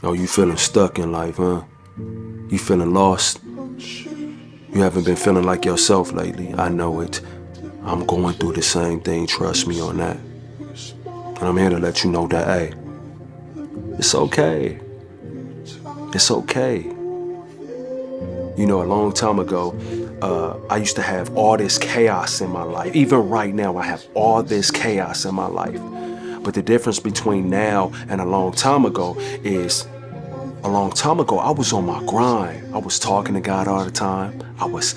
Oh, you feeling stuck in life, huh? You feeling lost? You haven't been feeling like yourself lately. I know it. I'm going through the same thing, trust me on that. And I'm here to let you know that, hey, it's okay. It's okay. You know, a long time ago, I used to have all this chaos in my life. Even right now, I have all this chaos in my life. But the difference between now and a long time ago is a long time ago, I was on my grind. I was talking to God all the time. I was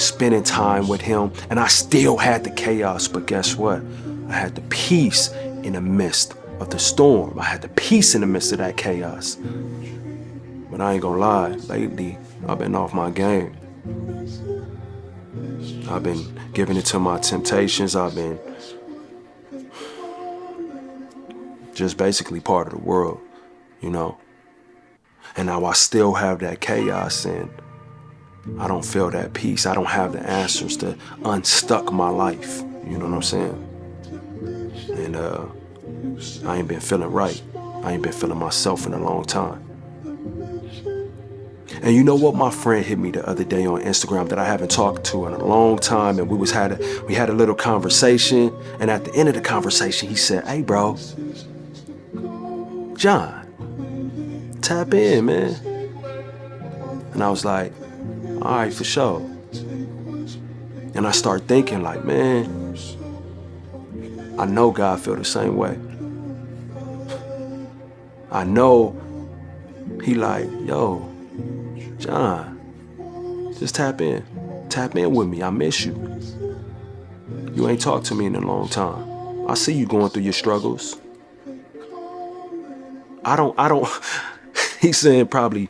spending time with him, and I still had the chaos. But guess what? I had the peace in the midst of the storm. I had the peace in the midst of that chaos. But I ain't gonna lie, lately, I've been off my game. I've been giving it to my temptations. I've been just basically part of the world, you know? And now I still have that chaos, and I don't feel that peace. I don't have the answers to unstuck my life. You know what I'm saying? And I ain't been feeling right. I ain't been feeling myself in a long time. And you know what? My friend hit me the other day on Instagram that I haven't talked to in a long time, and we had a little conversation. And at the end of the conversation, he said, "Hey, bro, John, tap in, man." And I was like, "All right, for sure." And I start thinking like, man, I know God feel the same way. I know he like, yo, John, just tap in. Tap in with me. I miss you. You ain't talked to me in a long time. I see you going through your struggles. I don't, he's saying probably,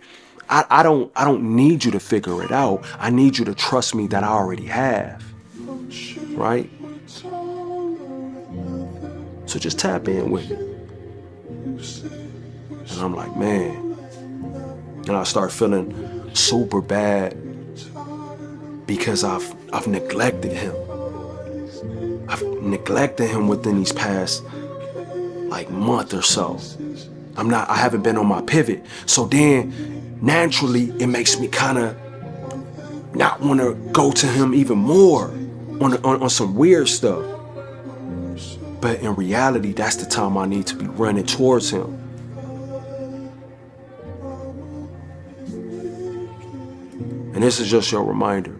I don't need you to figure it out. I need you to trust me that I already have. Right? So just tap in with me. And I'm like, man. And I start feeling super bad because I've neglected him. I've neglected him within these past like month or so. I haven't been on my pivot. So then naturally it makes me kind of not want to go to him even more on some weird stuff. But in reality, that's the time I need to be running towards him. And this is just your reminder.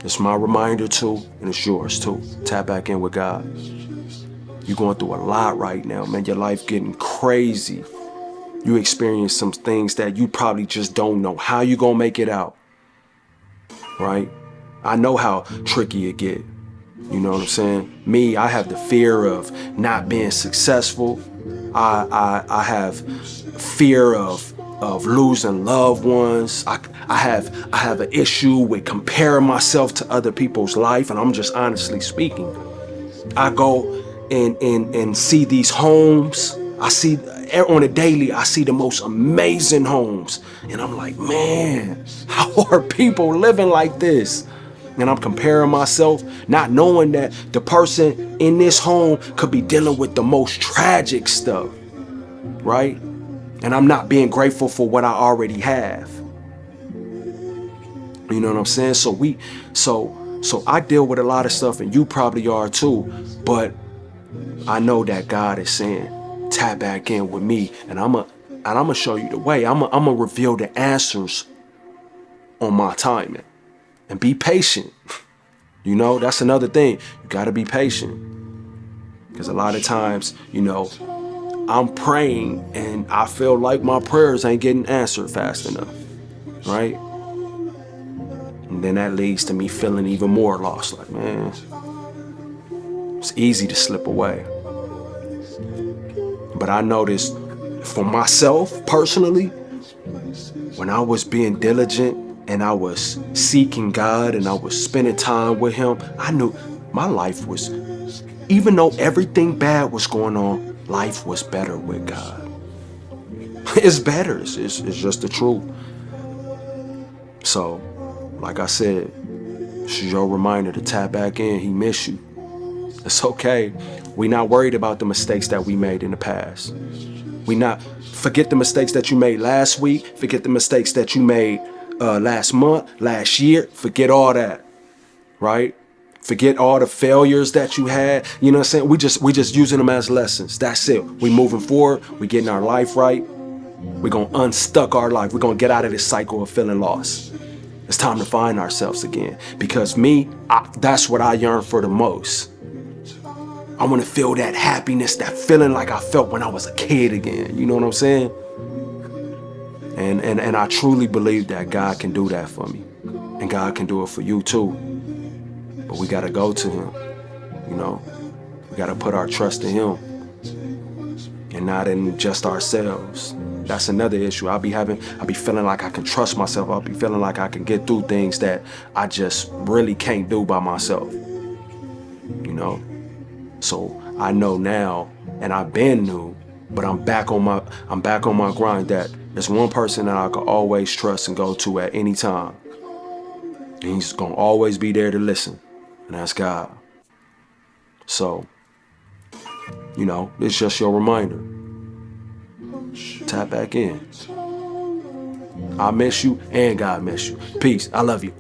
It's my reminder too, and it's yours too. Tap back in with God. You're going through a lot right now, man. Your life getting crazy. You experience some things that you probably just don't know how you gonna make it out, right? I know how tricky it get. You know what I'm saying? Me, I have the fear of not being successful. I have fear of losing loved ones. I have an issue with comparing myself to other people's life, and I'm just honestly speaking. I go and see these homes. I see on a daily, I see the most amazing homes. And I'm like, man, how are people living like this? And I'm comparing myself, not knowing that the person in this home could be dealing with the most tragic stuff, right? And I'm not being grateful for what I already have. You know what I'm saying? So I deal with a lot of stuff, and you probably are too. But I know that God is saying, tap back in with me, and I'm gonna show you the way. I'm gonna reveal the answers on my timing, and be patient. You know, that's another thing. You gotta be patient, because a lot of times, you know, I'm praying and I feel like my prayers ain't getting answered fast enough, right? And then that leads to me feeling even more lost. Like, man, it's easy to slip away. But I noticed for myself personally, when I was being diligent and I was seeking God and I was spending time with him, I knew my life was, even though everything bad was going on, life was better with God. It's better. It's just the truth. So, like I said, this is your reminder to tap back in. He miss you. It's okay. We're not worried about the mistakes that we made in the past. Forget the mistakes that you made last week. Forget the mistakes that you made last month, last year. Forget all that, right? Forget all the failures that you had. You know what I'm saying? We just using them as lessons. That's it. We moving forward. We getting our life right. We're gonna unstuck our life. We're gonna get out of this cycle of feeling lost. It's time to find ourselves again. Because that's what I yearn for the most. I want to feel that happiness, that feeling like I felt when I was a kid again. You know what I'm saying? And I truly believe that God can do that for me. And God can do it for you too. But we got to go to him, you know. We got to put our trust in him and not in just ourselves. That's another issue. I'll be feeling like I can trust myself. I'll be feeling like I can get through things that I just really can't do by myself, you know. So I know now, and I've been new, but I'm back on my grind that there's one person that I can always trust and go to at any time. And he's gonna always be there to listen. And that's God. So, you know, it's just your reminder. Tap back in. I miss you and God miss you. Peace. I love you.